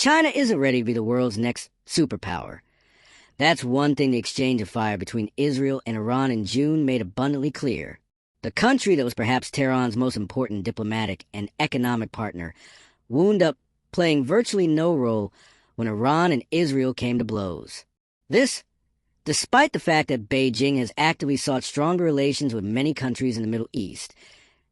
China isn't ready to be the world's next superpower. That's one thing the exchange of fire between Israel and Iran in June made abundantly clear. The country that was perhaps Tehran's most important diplomatic and economic partner wound up playing virtually no role when Iran and Israel came to blows. This, despite the fact that Beijing has actively sought stronger relations with many countries in the Middle East,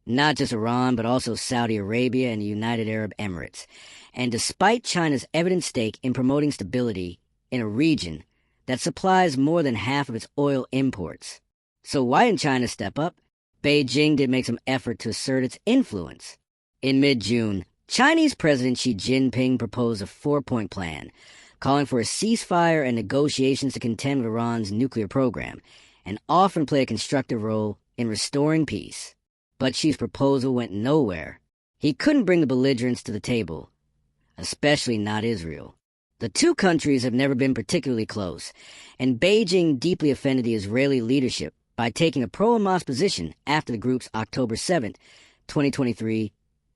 not just Iran, but also Saudi Arabia and the United Arab Emirates, and despite China's evident stake in promoting stability in a region that supplies more than half of its oil imports. So why didn't China step up? Beijing did make some effort to assert its influence. In mid-June, Chinese President Xi Jinping proposed a 4-point plan, calling for a ceasefire and negotiations to contend with Iran's nuclear program, and often play a constructive role in restoring peace. But Xi's proposal went nowhere. He couldn't bring the belligerents to the table, especially not Israel. The two countries have never been particularly close, and Beijing deeply offended the Israeli leadership by taking a pro-Hamas position after the group's October 7, 2023,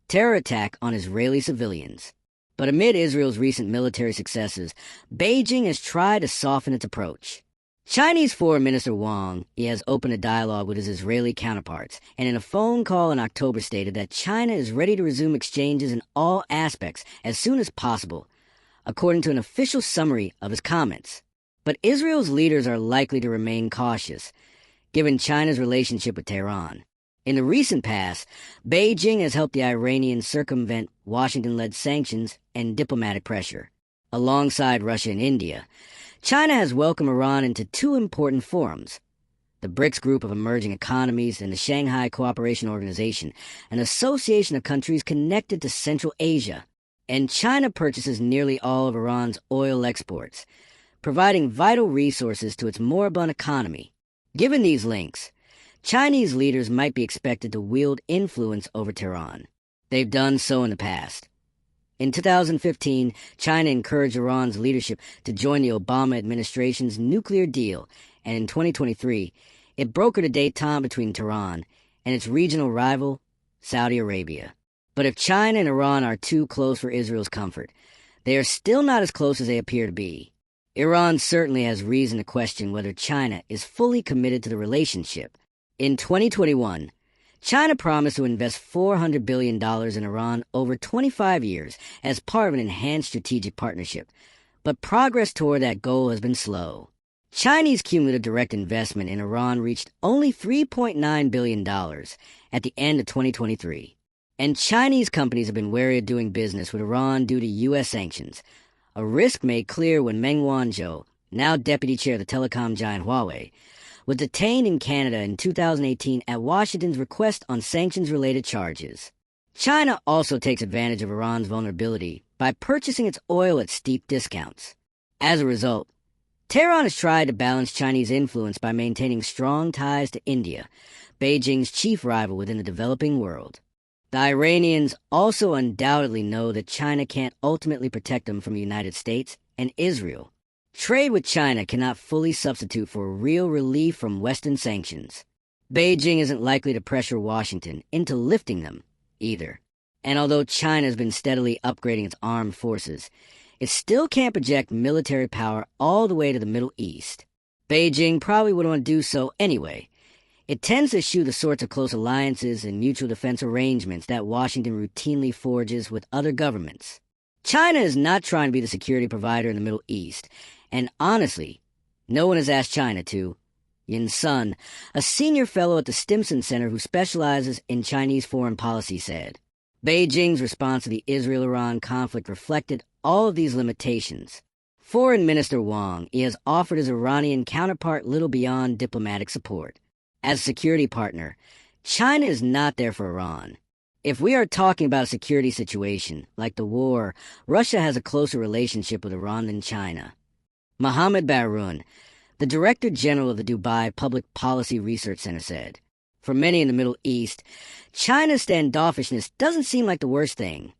terror attack on Israeli civilians. But amid Israel's recent military successes, Beijing has tried to soften its approach. Chinese Foreign Minister Wang has opened a dialogue with his Israeli counterparts, and in a phone call in October stated that China is ready to resume exchanges in all aspects as soon as possible, according to an official summary of his comments. But Israel's leaders are likely to remain cautious, given China's relationship with Tehran. In the recent past, Beijing has helped the Iranians circumvent Washington-led sanctions and diplomatic pressure. Alongside Russia and India, China has welcomed Iran into two important forums: the BRICS Group of Emerging Economies and the Shanghai Cooperation Organization, an association of countries connected to Central Asia. And China purchases nearly all of Iran's oil exports, providing vital resources to its moribund economy. Given these links, Chinese leaders might be expected to wield influence over Tehran. They've done so in the past. In 2015, China encouraged Iran's leadership to join the Obama administration's nuclear deal, and in 2023, it brokered a détente between Tehran and its regional rival, Saudi Arabia. But if China and Iran are too close for Israel's comfort, they are still not as close as they appear to be. Iran certainly has reason to question whether China is fully committed to the relationship. In 2021, China promised to invest $400 billion in Iran over 25 years as part of an enhanced strategic partnership, but progress toward that goal has been slow. Chinese cumulative direct investment in Iran reached only $3.9 billion at the end of 2023. And Chinese companies have been wary of doing business with Iran due to U.S. sanctions, a risk made clear when Meng Wanzhou, now deputy chair of the telecom giant Huawei, was detained in Canada in 2018 at Washington's request on sanctions-related charges. China also takes advantage of Iran's vulnerability by purchasing its oil at steep discounts. As a result, Tehran has tried to balance Chinese influence by maintaining strong ties to India, Beijing's chief rival within the developing world. The Iranians also undoubtedly know that China can't ultimately protect them from the United States and Israel. Trade with China cannot fully substitute for real relief from Western sanctions. Beijing isn't likely to pressure Washington into lifting them, either. And although China has been steadily upgrading its armed forces, it still can't project military power all the way to the Middle East. Beijing probably would want to do so anyway. It tends to eschew the sorts of close alliances and mutual defense arrangements that Washington routinely forges with other governments. China is not trying to be the security provider in the Middle East, and honestly, no one has asked China to. Yin Sun, a senior fellow at the Stimson Center who specializes in Chinese foreign policy, said, Beijing's response to the Israel-Iran conflict reflected all of these limitations. Foreign Minister Wang has offered his Iranian counterpart little beyond diplomatic support. As a security partner, China is not there for Iran. If we are talking about a security situation like the war, Russia has a closer relationship with Iran than China. Mohammed Baroun, the Director General of the Dubai Public Policy Research Center, said, for many in the Middle East, China's standoffishness doesn't seem like the worst thing.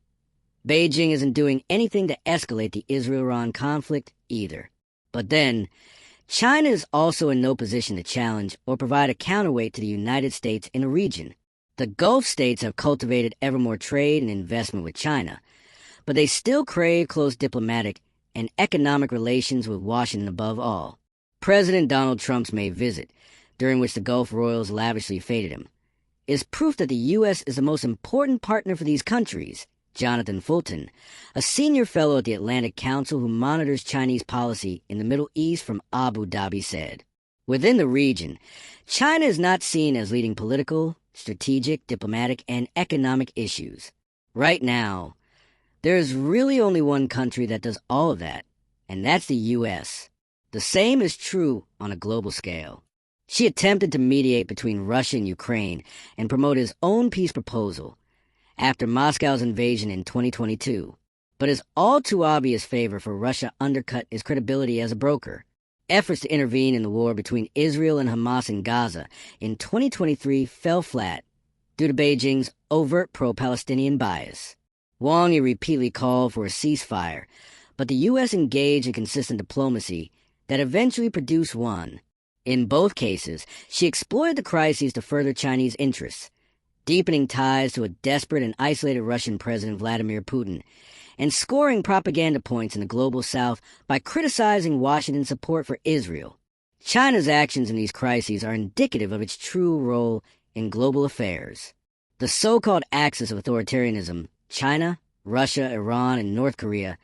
Beijing isn't doing anything to escalate the Israel-Iran conflict either. But then, China is also in no position to challenge or provide a counterweight to the United States in the region. The Gulf states have cultivated ever more trade and investment with China, but they still crave close diplomatic and economic relations with Washington above all. President Donald Trump's May visit, during which the Gulf royals lavishly feted him, is proof that the U.S. is the most important partner for these countries. Jonathan Fulton, a senior fellow at the Atlantic Council who monitors Chinese policy in the Middle East from Abu Dhabi, said, "Within the region, China is not seen as leading political, strategic, diplomatic, and economic issues. Right now, there is really only one country that does all of that, and that's the U.S. The same is true on a global scale." Xi attempted to mediate between Russia and Ukraine and promote his own peace proposal after Moscow's invasion in 2022, but his all-too obvious favor for Russia undercut his credibility as a broker. Efforts to intervene in the war between Israel and Hamas in Gaza in 2023 fell flat due to Beijing's overt pro-Palestinian bias. Wang Yi repeatedly called for a ceasefire, but the U.S. engaged in consistent diplomacy that eventually produced one. In both cases, she exploited the crises to further Chinese interests, deepening ties to a desperate and isolated Russian President Vladimir Putin, and scoring propaganda points in the global south by criticizing Washington's support for Israel. China's actions in these crises are indicative of its true role in global affairs. The so-called axis of authoritarianism, China, Russia, Iran, and North Korea,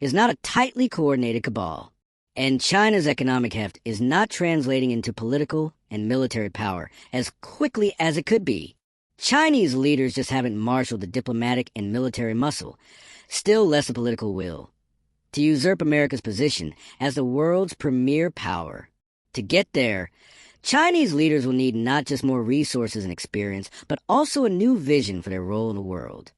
is not a tightly coordinated cabal. And China's economic heft is not translating into political and military power as quickly as it could be. Chinese leaders just haven't marshaled the diplomatic and military muscle, still less the political will, to usurp America's position as the world's premier power. To get there, Chinese leaders will need not just more resources and experience, but also a new vision for their role in the world.